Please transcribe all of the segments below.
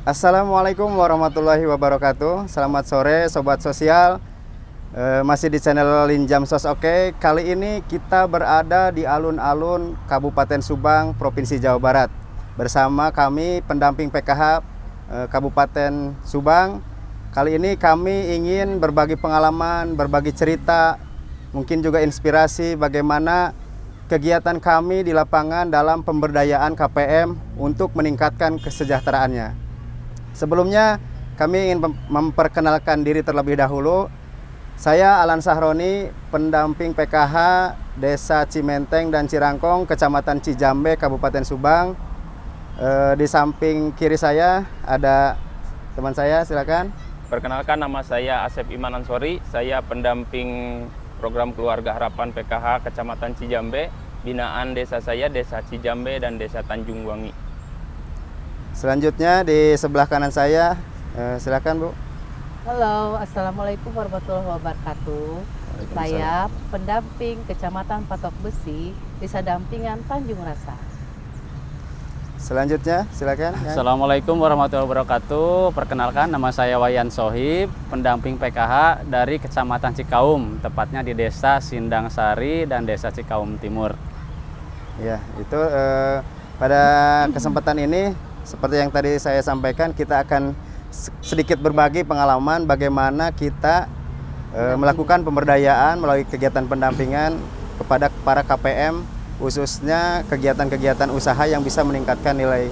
Assalamualaikum warahmatullahi wabarakatuh. Selamat sore Sobat Sosial. Masih di channel Linjam Sos Oke. Kali ini kita berada di alun-alun Kabupaten Subang, Provinsi Jawa Barat. Bersama kami pendamping PKH Kabupaten Subang. Kali ini kami ingin berbagi pengalaman, berbagi cerita, mungkin juga inspirasi bagaimana kegiatan kami di lapangan dalam pemberdayaan KPM untuk meningkatkan kesejahteraannya. Sebelumnya kami ingin memperkenalkan diri terlebih dahulu. Saya Alan Sahroni, pendamping PKH Desa Cimenteng dan Cirangkong, Kecamatan Cijambe, Kabupaten Subang. Di samping kiri saya ada teman saya, silakan. Perkenalkan, nama saya Asep Iman Ansori. Saya pendamping program Keluarga Harapan PKH Kecamatan Cijambe. Binaan desa saya Desa Cijambe dan Desa Tanjung Wangi. Selanjutnya di sebelah kanan saya, silakan Bu. Halo, Assalamualaikum warahmatullahi wabarakatuh. Saya pendamping Kecamatan Patok Besi, Desa Dampingan Tanjung Rasa. Selanjutnya silakan. Assalamualaikum warahmatullahi wabarakatuh. Perkenalkan, nama saya Wayan Sohib, pendamping PKH dari Kecamatan Cikaum, tepatnya di Desa Sindang Sari dan Desa Cikaum Timur. Ya, itu pada kesempatan ini seperti yang tadi saya sampaikan, kita akan sedikit berbagi pengalaman bagaimana kita melakukan pemberdayaan melalui kegiatan pendampingan kepada para KPM, khususnya kegiatan-kegiatan usaha yang bisa meningkatkan nilai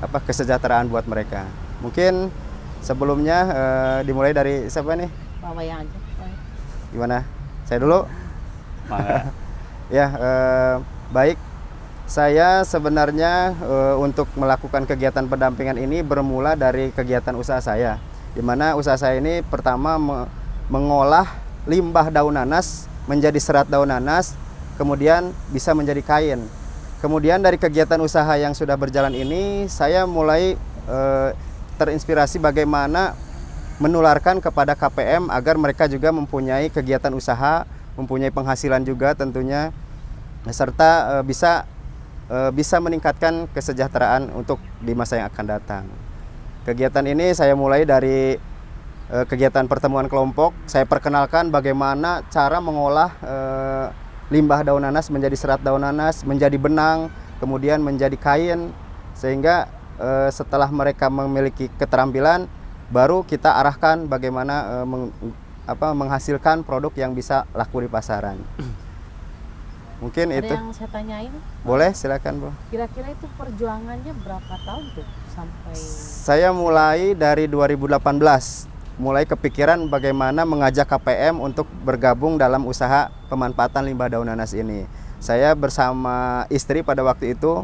kesejahteraan buat mereka. Mungkin sebelumnya dimulai dari siapa nih? Bawa yang aja. Gimana? Saya dulu. Ya, baik. Saya sebenarnya untuk melakukan kegiatan pendampingan ini bermula dari kegiatan usaha saya, di mana usaha saya ini pertama mengolah limbah daun nanas menjadi serat daun nanas, kemudian bisa menjadi kain. Kemudian dari kegiatan usaha yang sudah berjalan ini, saya mulai terinspirasi bagaimana menularkan kepada KPM agar mereka juga mempunyai kegiatan usaha, mempunyai penghasilan juga tentunya, serta bisa meningkatkan kesejahteraan untuk di masa yang akan datang. Kegiatan ini saya mulai dari kegiatan pertemuan kelompok. Saya perkenalkan bagaimana cara mengolah limbah daun nanas menjadi serat daun nanas, menjadi benang, kemudian menjadi kain, sehingga setelah mereka memiliki keterampilan, baru kita arahkan bagaimana menghasilkan produk yang bisa laku di pasaran. Mungkin Ada itu. yang saya tanyain? Boleh, silakan Bu. Kira-kira itu perjuangannya berapa tahun tuh sampai? Saya mulai dari 2018, mulai kepikiran bagaimana mengajak KPM untuk bergabung dalam usaha pemanfaatan limbah daun nanas ini. Saya bersama istri pada waktu itu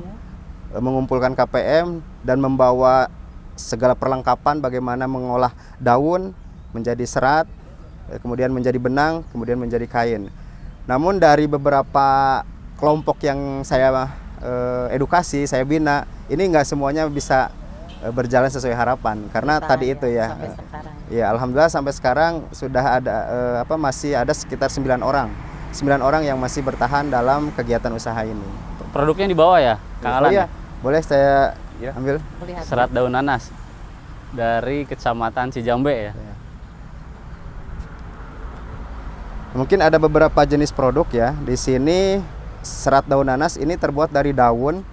mengumpulkan KPM dan membawa segala perlengkapan bagaimana mengolah daun menjadi serat, kemudian menjadi benang, kemudian menjadi kain. Namun dari beberapa kelompok yang saya edukasi, saya bina, ini nggak semuanya bisa berjalan sesuai harapan karena tadi itu ya. Sampai sekarang. Ya, alhamdulillah sampai sekarang sudah ada masih ada sekitar 9 orang. 9 orang yang masih bertahan dalam kegiatan usaha ini. Produknya dibawa ya, Kang Alan? Iya, boleh saya ambil. Lihat. Serat daun nanas dari Kecamatan Cijambe ya. Mungkin ada beberapa jenis produk ya. Di sini serat daun nanas ini terbuat dari daun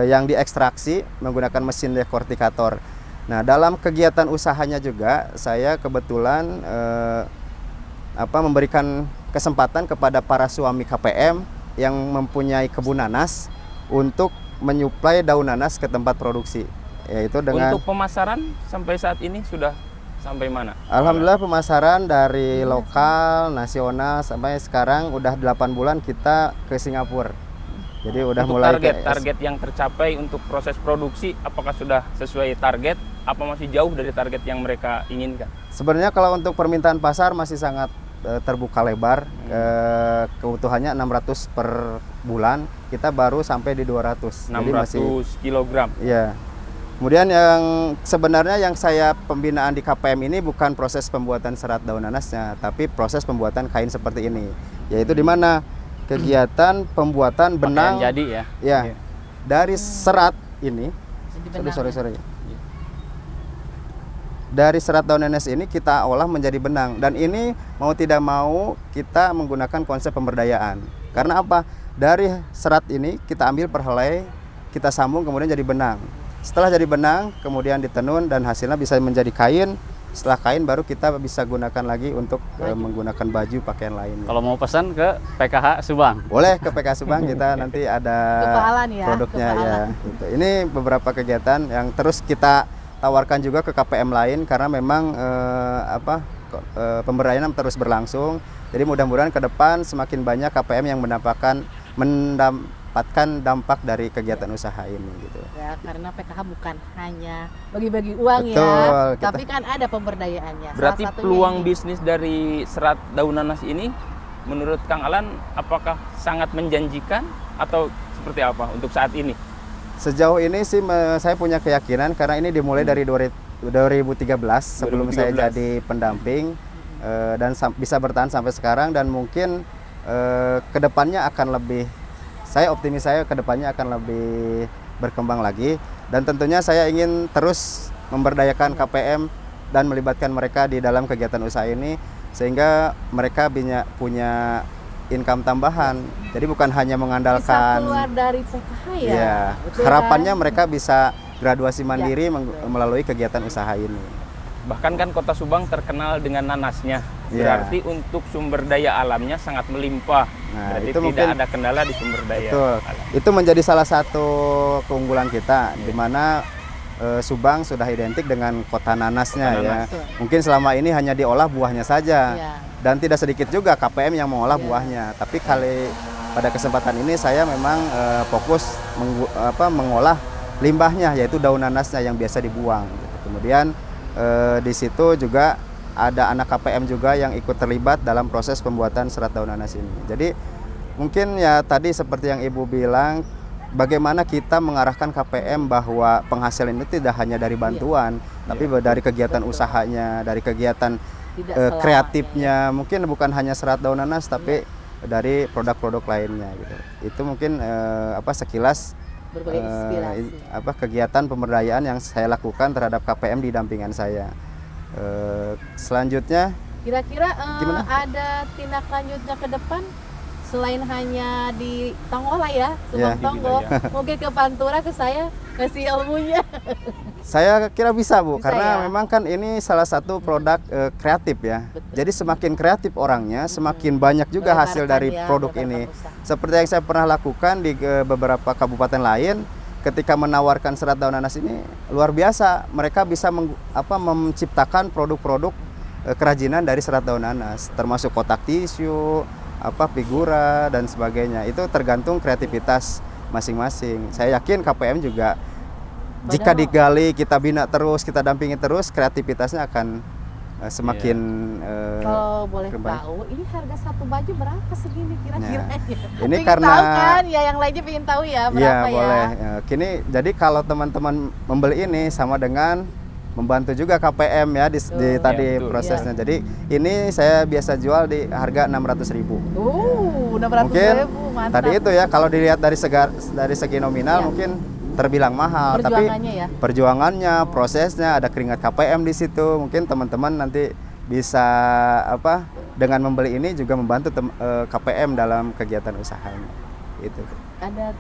yang diekstraksi menggunakan mesin dekortikator. Nah, dalam kegiatan usahanya juga saya kebetulan memberikan kesempatan kepada para suami KPM yang mempunyai kebun nanas untuk menyuplai daun nanas ke tempat produksi. Yaitu dengan Untuk pemasaran sampai saat ini sudah sampai mana? Alhamdulillah pemasaran dari lokal, nasional sampai sekarang udah 8 bulan kita ke Singapura. Jadi udah Untuk mulai target yang tercapai untuk proses produksi, apakah sudah sesuai target? Apa masih jauh dari target yang mereka inginkan? Sebenarnya kalau untuk permintaan pasar masih sangat terbuka lebar. Keutuhannya 600 per bulan, kita baru sampai di 200. 600 Jadi masih kilogram. ya. Kemudian yang sebenarnya yang saya pembinaan di KPM ini bukan proses pembuatan serat daun nanasnya, tapi proses pembuatan kain seperti ini. Yaitu di mana kegiatan pembuatan benang Pakaian jadi ya. ya dari serat ini Jadi Sorry. Dari serat daun nanas ini kita olah menjadi benang, dan ini mau tidak mau kita menggunakan konsep pemberdayaan. Karena apa? Dari serat ini kita ambil perhelai, kita sambung kemudian jadi benang. Setelah jadi benang kemudian ditenun dan hasilnya bisa menjadi kain. Setelah kain baru kita bisa gunakan lagi untuk menggunakan baju pakaian lain. Kalau mau pesan ke PKH Subang. Boleh ke PK Subang, kita nanti ada Kepahalan ya, produknya ya. kepahalan. Gitu. Ini beberapa kegiatan yang terus kita tawarkan juga ke KPM lain karena memang pemberdayaan terus berlangsung. Jadi mudah-mudahan ke depan semakin banyak KPM yang mendapatkan dampak dari kegiatan usaha ini gitu. Ya, karena PKH bukan hanya bagi-bagi uang Betul, ya, tapi kan ada pemberdayaannya. Berarti Salah satunya peluang ini. bisnis dari serat daun nanas ini menurut Kang Alan apakah sangat menjanjikan atau seperti apa untuk saat ini? Sejauh ini sih saya punya keyakinan karena ini dimulai dari 2013 sebelum saya 2013. jadi pendamping dan bisa bertahan sampai sekarang, dan mungkin kedepannya akan lebih, saya optimis saya kedepannya akan lebih berkembang lagi, dan tentunya saya ingin terus memberdayakan KPM dan melibatkan mereka di dalam kegiatan usaha ini sehingga mereka punya income tambahan. Jadi bukan hanya bisa mengandalkan keluar dari PKH ya. ya, Betul harapannya kan? mereka bisa graduasi mandiri betul. melalui kegiatan usaha ini. Bahkan kan Kota Subang terkenal dengan nanasnya. Iya. Berarti untuk sumber daya alamnya sangat melimpah. Nah, Berarti itu tidak mungkin- ada kendala di sumber daya Betul. alam. Itu menjadi salah satu keunggulan kita, di mana Subang sudah identik dengan kota nanasnya Kota ya. nanas. Betul. Mungkin selama ini hanya diolah buahnya saja, Iya. dan tidak sedikit juga KPM yang mengolah Iya. buahnya. Tapi pada kesempatan ini saya memang fokus mengolah limbahnya, yaitu daun nanasnya yang biasa dibuang. Kemudian di situ juga ada anak KPM juga yang ikut terlibat dalam proses pembuatan serat daun nanas ini. Jadi mungkin ya tadi seperti yang Ibu bilang, bagaimana kita mengarahkan KPM bahwa penghasilan itu tidak hanya dari bantuan, tapi dari kegiatan usahanya, dari kegiatan Tidak selamanya. kreatifnya. Mungkin bukan hanya serat daun nanas, tapi dari produk-produk lainnya gitu. Itu mungkin sekilas Berbagai inspirasi. kegiatan pemberdayaan yang saya lakukan terhadap KPM di dampingan saya. Selanjutnya Kira-kira Gimana? ada tindak lanjutnya ke depan selain hanya di Tonggola ya, Subang Ya. Tonggo, Di wilayah. mungkin ke Pantura ke saya ngasih ilmunya. saya kira bisa Bu, Bisa karena ya? memang kan ini salah satu produk kreatif ya. Betul. Jadi semakin kreatif orangnya, semakin banyak juga hasil dari Melebarkan ya, produk melebarkan ini. usaha. Seperti yang saya pernah lakukan di beberapa kabupaten lain, ketika menawarkan serat daun nanas ini luar biasa. Mereka bisa menciptakan produk-produk kerajinan dari serat daun nanas, termasuk kotak tisu, figura dan sebagainya. Itu tergantung kreativitas masing-masing. Saya yakin KPM juga jika Padahal- digali, kita bina terus, kita dampingi terus, kreativitasnya akan semakin Kalau boleh terbaik. tahu, ini harga satu baju berapa segini kira-kira? Ini Pengen karena- tahu kan, ya yang lainnya pengen tahu ya Iya berapa ya? boleh. Kini jadi kalau teman-teman membeli ini sama dengan membantu juga KPM ya di Betul. tadi Ya, betul. prosesnya. Jadi ini saya biasa jual di harga 600.000. 600 Mungkin ribu, mantap. tadi itu ya, kalau dilihat dari segi nominal Iya. mungkin terbilang mahal, tapi Perjuangannya ya. perjuangannya, prosesnya, ada keringat KPM di situ. Mungkin teman-teman nanti bisa dengan membeli ini juga membantu KPM dalam kegiatan usahanya. Itu. Ada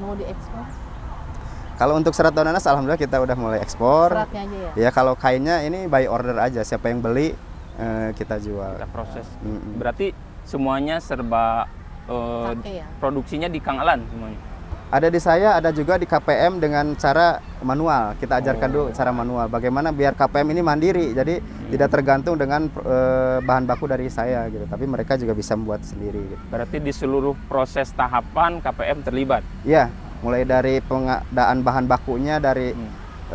mau diekspor? Kalau untuk serat daun nanas, alhamdulillah kita udah mulai ekspor. Seratnya aja ya? Ya kalau kainnya ini by order aja, siapa yang beli kita jual. Kita proses. Mm-mm. Berarti semuanya serba Pakai ya? produksinya di Kang Alan semuanya. Ada di saya, ada juga di KPM dengan cara manual. Kita ajarkan dulu cara manual. Bagaimana biar KPM ini mandiri, jadi tidak tergantung dengan bahan baku dari saya gitu. Tapi mereka juga bisa membuat sendiri. Gitu. Berarti di seluruh proses tahapan KPM terlibat. Iya, mulai dari pengadaan bahan bakunya dari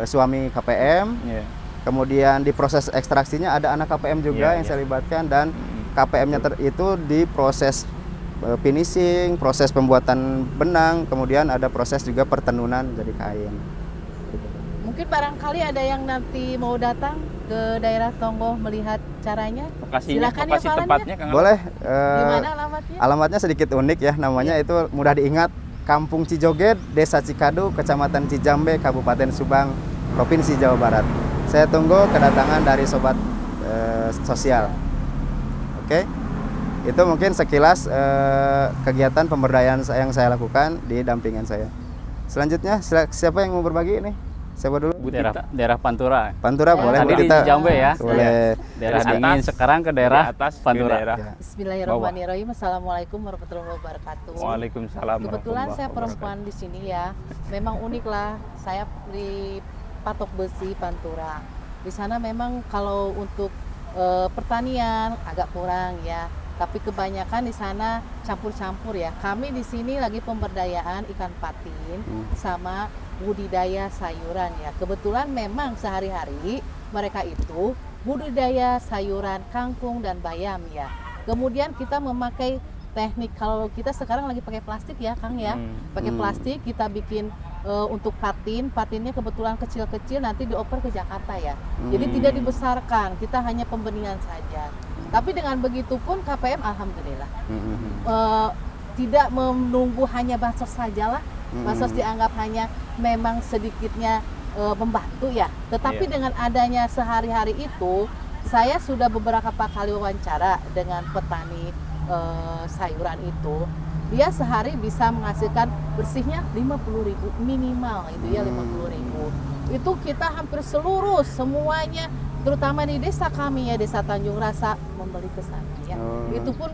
suami KPM, Iya. kemudian di proses ekstraksinya ada anak KPM juga Iya, yang iya. saya libatkan, dan KPM-nya itu di proses finishing, proses pembuatan benang, kemudian ada proses juga pertenunan jadi kain. Mungkin barangkali ada yang nanti mau datang ke daerah Tonggo melihat caranya. Lokasinya, Silakan ya, lokasi Pak Alan, tepatnya Kang Alan. Boleh. Di mana alamatnya? Alamatnya sedikit unik ya, namanya itu mudah diingat. Kampung Cijoget, Desa Cikadu, Kecamatan Cijambe, Kabupaten Subang, Provinsi Jawa Barat. Saya tunggu kedatangan dari sobat sosial. Oke, itu mungkin sekilas kegiatan pemberdayaan yang saya lakukan di dampingan saya. Selanjutnya siapa yang mau berbagi ini? Siapa dulu? Bu Daerah, Tita. daerah Pantura. Pantura boleh. Tadi Bu di Tita. Cijambe ya. Boleh. Daerah Dari dingin, atas, sekarang ke daerah dari atas ke Pantura. daerah. Ya. Bismillahirrahmanirrahim. Assalamualaikum warahmatullahi wabarakatuh. Waalaikumsalam. Kebetulan saya warahmatullahi perempuan di sini ya. Memang unik lah. Saya di Patok Besi Pantura. Di sana memang kalau untuk pertanian agak kurang ya. Tapi kebanyakan di sana campur-campur ya. Kami di sini lagi pemberdayaan ikan patin sama budidaya sayuran ya. Kebetulan memang sehari-hari mereka itu budidaya sayuran kangkung dan bayam ya. Kemudian kita memakai teknik, kalau kita sekarang lagi pakai plastik ya Kang ya. Pakai plastik kita bikin untuk patinnya kebetulan kecil-kecil, nanti dioper ke Jakarta ya. Jadi tidak dibesarkan, kita hanya pembenihan saja. Tapi dengan begitu pun KPM alhamdulillah tidak menunggu hanya bansos sajalah. Bansos dianggap hanya memang sedikitnya membantu ya. Tetapi dengan adanya sehari-hari itu, saya sudah beberapa kali wawancara dengan petani sayuran itu. Dia sehari bisa menghasilkan bersihnya 50.000 minimal itu ya, 50.000. Itu kita hampir semuanya, terutama di desa kami ya, Desa Tanjung Rasa, membeli ke sana ya. Itu pun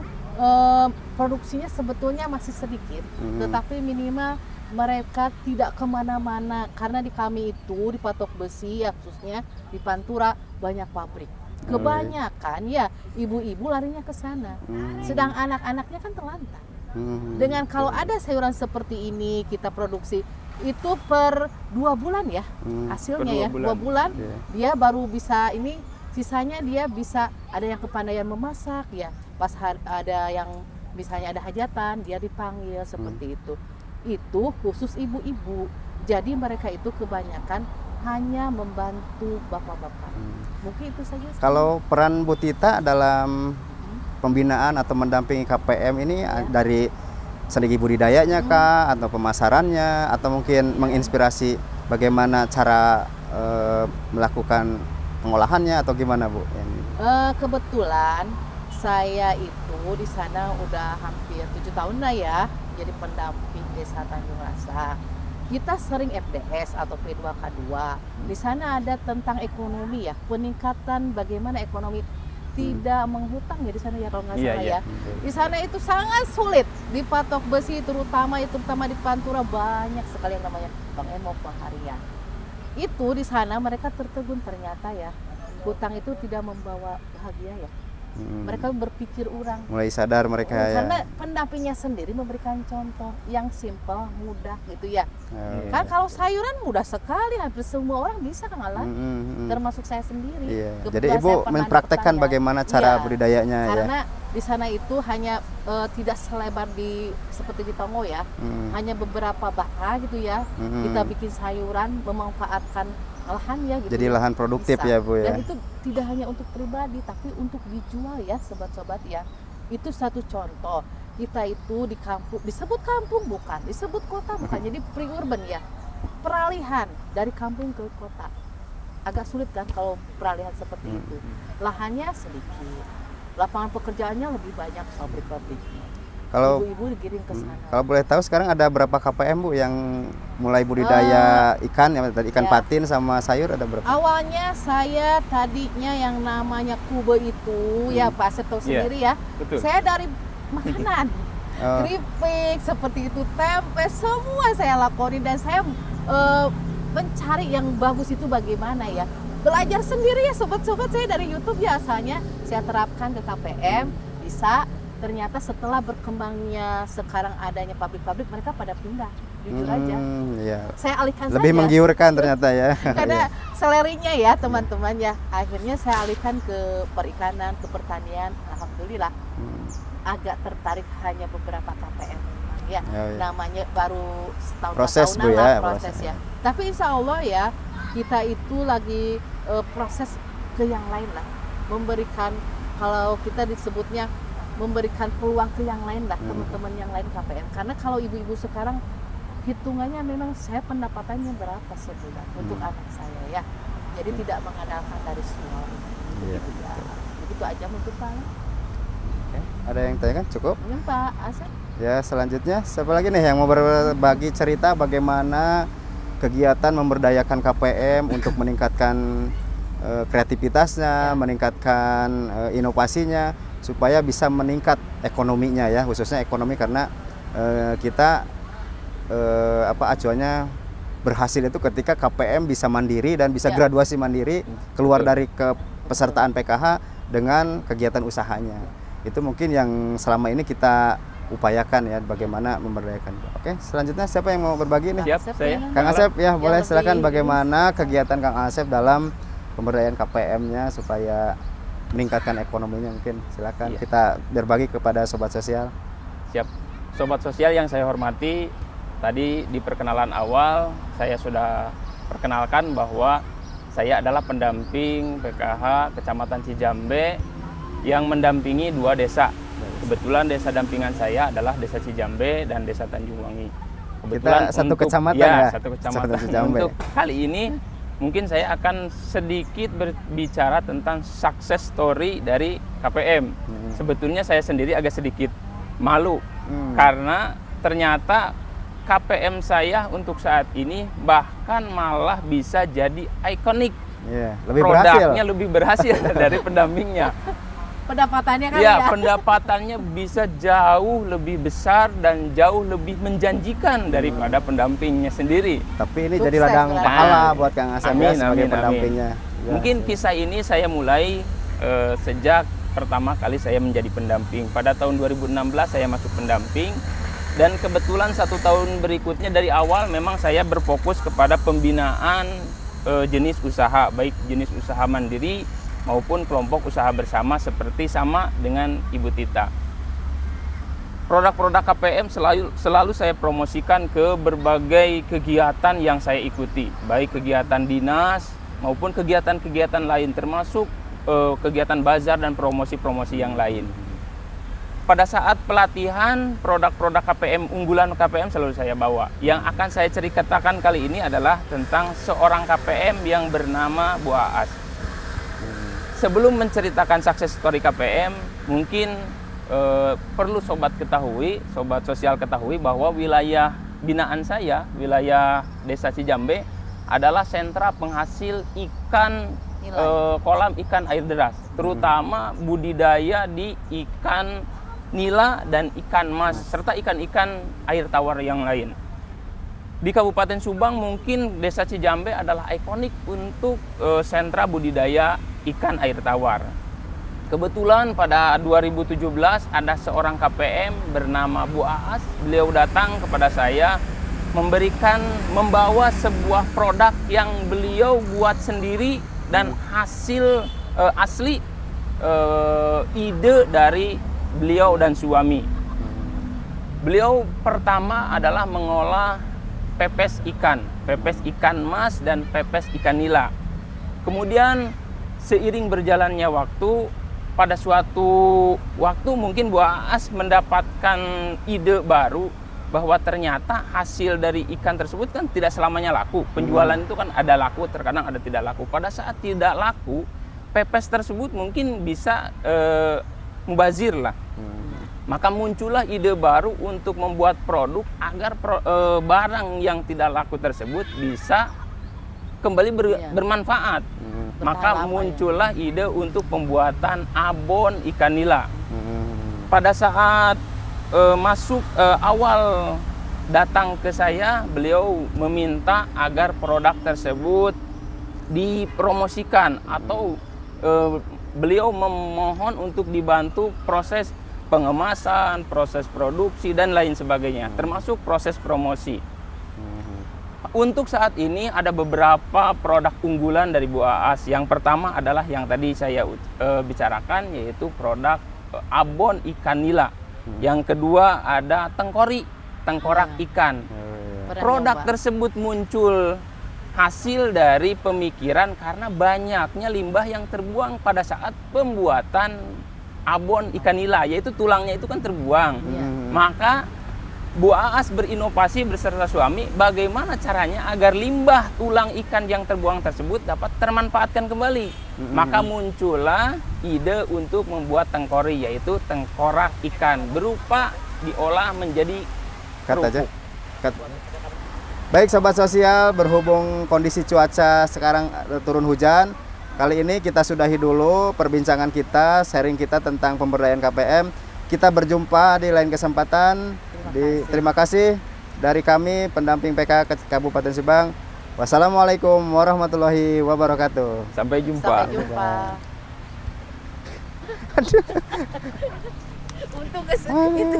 produksinya sebetulnya masih sedikit, tetapi minimal mereka tidak kemana-mana karena di kami itu di Patok Besi ya, khususnya di Pantura banyak pabrik. Kebanyakan ya ibu-ibu larinya ke sana, sedang anak-anaknya kan terlantar. Dengan kalau ada sayuran seperti ini kita produksi itu per 2 bulan ya hasilnya ya, 2 bulan dia baru bisa ini, sisanya dia bisa ada yang kepandaian memasak ya, pas ada yang misalnya ada hajatan dia dipanggil seperti itu khusus ibu-ibu. Jadi mereka itu kebanyakan hanya membantu bapak-bapak. Mungkin itu saja. Kalau peran Bu Tita dalam pembinaan atau mendampingi KPM ini dari strategi budidayanya kah, atau pemasarannya, atau mungkin menginspirasi bagaimana cara melakukan pengolahannya, atau gimana Bu? Kebetulan saya itu di sana udah hampir 7 tahun lah ya, jadi pendamping Desa Tanjung Rasa. Kita sering FDS atau P2K2. Di sana ada tentang ekonomi ya, peningkatan bagaimana ekonomi tidak menghutang ya di sana ya, kalau nggak salah ya. Di sana itu sangat sulit di Patok Besi, terutama di Pantura banyak sekali yang namanya Bang Emo Paharian. Itu di sana mereka tertegun ternyata ya, hutang itu tidak membawa bahagia ya. Mereka berpikir orang. Mulai sadar mereka ya. Karena pendampingnya sendiri memberikan contoh yang simpel, mudah gitu ya. Kan kalau sayuran mudah sekali, hampir semua orang bisa kan Alan, termasuk saya sendiri. Jadi Ibu mempraktekkan bagaimana cara budidayanya ya. Karena di sana itu hanya tidak selebar seperti di Tongo ya, hanya beberapa baka gitu ya. Kita bikin sayuran, memanfaatkan lahan ya gitu. Jadi lahan produktif bisa. Ya Bu ya. Dan itu tidak hanya untuk pribadi tapi untuk dijual ya sobat-sobat ya. Itu satu contoh. Kita itu di kampung, disebut kampung bukan, disebut kota bukan. Jadi pre-urban ya. Peralihan dari kampung ke kota. Agak sulit kan kalau peralihan seperti itu. Lahannya sedikit. Lapangan pekerjaannya lebih banyak, pabrik-pabriknya. Kalau ibu-ibu digiring ke sana. Kalau boleh tahu sekarang ada berapa KPM Bu yang mulai budidaya ikan ya, tadi ikan patin sama sayur ada berapa? Awalnya saya tadinya yang namanya kube itu ya Pak Asep tahu sendiri ya. Betul. Saya dari makanan, keripik seperti itu, tempe, semua saya lakonin dan saya mencari yang bagus itu bagaimana ya. Belajar sendiri ya sobat-sobat, saya dari YouTube ya asalnya saya terapkan ke KPM bisa. Ternyata setelah berkembangnya sekarang adanya pabrik-pabrik, mereka pada pindah, jujur aja. Iya. Saya alihkan Lebih saja. menggiurkan ternyata ya. Karena selerinya ya teman-teman ya, akhirnya saya alihkan ke perikanan, ke pertanian. Alhamdulillah agak tertarik hanya beberapa KPM memang ya. Namanya baru setahun proses Bu ya, proses ya. Tapi insya Allah ya kita itu lagi proses ke yang lain lah, memberikan, kalau kita disebutnya memberikan peluang ke yang lain lah, teman-teman yang lain KPM. Karena kalau ibu-ibu sekarang hitungannya memang saya pendapatannya berapa sebulan untuk anak saya ya. Jadi tidak mengandalkan dari suami. Iya. Begitu ya. Begitu aja mungkin Pak. Ada yang tanyakan? Cukup? Mungkin Pak Asep. Ya, selanjutnya siapa lagi nih yang mau berbagi cerita bagaimana kegiatan memberdayakan KPM untuk meningkatkan kreativitasnya, meningkatkan inovasinya supaya bisa meningkat ekonominya ya, khususnya ekonomi karena kita acuannya berhasil itu ketika KPM bisa mandiri dan bisa graduasi mandiri keluar dari kepesertaan PKH dengan kegiatan usahanya. Itu mungkin yang selama ini kita upayakan ya, bagaimana memberdayakan. Oke, selanjutnya siapa yang mau berbagi nih? Siap, saya. Kang Asep ya, boleh lebih silakan ini. bagaimana kegiatan Kang Asep dalam pemberdayaan KPM-nya supaya meningkatkan ekonominya, mungkin silakan Iya. kita berbagi kepada sobat sosial. Siap. Sobat sosial yang saya hormati, tadi di perkenalan awal saya sudah perkenalkan bahwa saya adalah pendamping PKH Kecamatan Cijambe yang mendampingi 2 desa. Kebetulan desa dampingan saya adalah Desa Cijambe dan Desa Tanjungwangi. Kebetulan satu untuk, kecamatan ya? satu kecamatan. Satu Cijambe. Untuk kali ini mungkin saya akan sedikit berbicara tentang success story dari KPM. Sebetulnya saya sendiri agak sedikit malu karena ternyata KPM saya untuk saat ini bahkan malah bisa jadi ikonik. Iya, lebih berhasil. Produknya lebih berhasil dari pendampingnya. Pendapatannya kan Ya, pendapatannya bisa jauh lebih besar dan jauh lebih menjanjikan daripada pendampingnya sendiri. Tapi ini Sukses jadi ladang berarti. pahala buat Kang Asep ya, Amin, sebagai amin, pendampingnya. Ya. Mungkin kisah ini saya mulai sejak pertama kali saya menjadi pendamping. Pada tahun 2016 saya masuk pendamping dan kebetulan 1 tahun berikutnya dari awal memang saya berfokus kepada pembinaan jenis usaha, baik jenis usaha mandiri maupun kelompok usaha bersama seperti sama dengan Ibu Tita. Produk-produk KPM selalu saya promosikan ke berbagai kegiatan yang saya ikuti, baik kegiatan dinas maupun kegiatan-kegiatan lain termasuk kegiatan bazar dan promosi-promosi yang lain. Pada saat pelatihan produk-produk KPM, unggulan KPM selalu saya bawa. Yang akan saya ceritakan kali ini adalah tentang seorang KPM yang bernama Bu Aas. Sebelum menceritakan sukses story KPM, mungkin perlu sobat sosial ketahui bahwa wilayah binaan saya, wilayah Desa Cijambe adalah sentra penghasil ikan kolam ikan air deras, terutama budidaya di ikan nila dan ikan mas serta ikan-ikan air tawar yang lain. Di Kabupaten Subang mungkin Desa Cijambe adalah ikonik untuk sentra budidaya ikan air tawar. Kebetulan pada 2017 ada seorang KPM bernama Bu Aas. Beliau datang kepada saya membawa sebuah produk yang beliau buat sendiri dan hasil asli ide dari beliau dan suami. Beliau pertama adalah mengolah pepes ikan mas dan pepes ikan nila. Kemudian seiring berjalannya waktu, pada suatu waktu mungkin Bu Aas mendapatkan ide baru bahwa ternyata hasil dari ikan tersebut kan tidak selamanya laku. Penjualan itu kan ada laku, terkadang ada tidak laku. Pada saat tidak laku, pepes tersebut mungkin bisa mubazir lah. Maka muncullah ide baru untuk membuat produk agar barang yang tidak laku tersebut bisa kembali bermanfaat. Maka muncullah ide untuk pembuatan abon ikan nila. Pada saat awal datang ke saya, beliau meminta agar produk tersebut dipromosikan atau beliau memohon untuk dibantu proses pengemasan, proses produksi dan lain sebagainya, termasuk proses promosi. Untuk saat ini ada beberapa produk unggulan dari Bu Aas. Yang pertama adalah yang tadi saya bicarakan, yaitu produk abon ikan nila. Yang kedua ada tengkorak ikan. Produk tersebut muncul hasil dari pemikiran karena banyaknya limbah yang terbuang pada saat pembuatan abon ikan nila, yaitu tulangnya itu kan terbuang. Maka Bu Aas berinovasi beserta suami bagaimana caranya agar limbah tulang ikan yang terbuang tersebut dapat termanfaatkan kembali. Maka muncullah ide untuk membuat tengkori, yaitu tengkorak ikan berupa diolah menjadi Cut aja. kerupuk. Cut. Baik sobat sosial, berhubung kondisi cuaca sekarang turun hujan, kali ini kita sudahi dulu perbincangan kita, sharing kita tentang pemberdayaan KPM. Kita berjumpa di lain kesempatan. Terima kasih dari kami pendamping PKH Kabupaten Subang. Wassalamualaikum warahmatullahi wabarakatuh. Sampai jumpa. Sampai jumpa. Untung itu.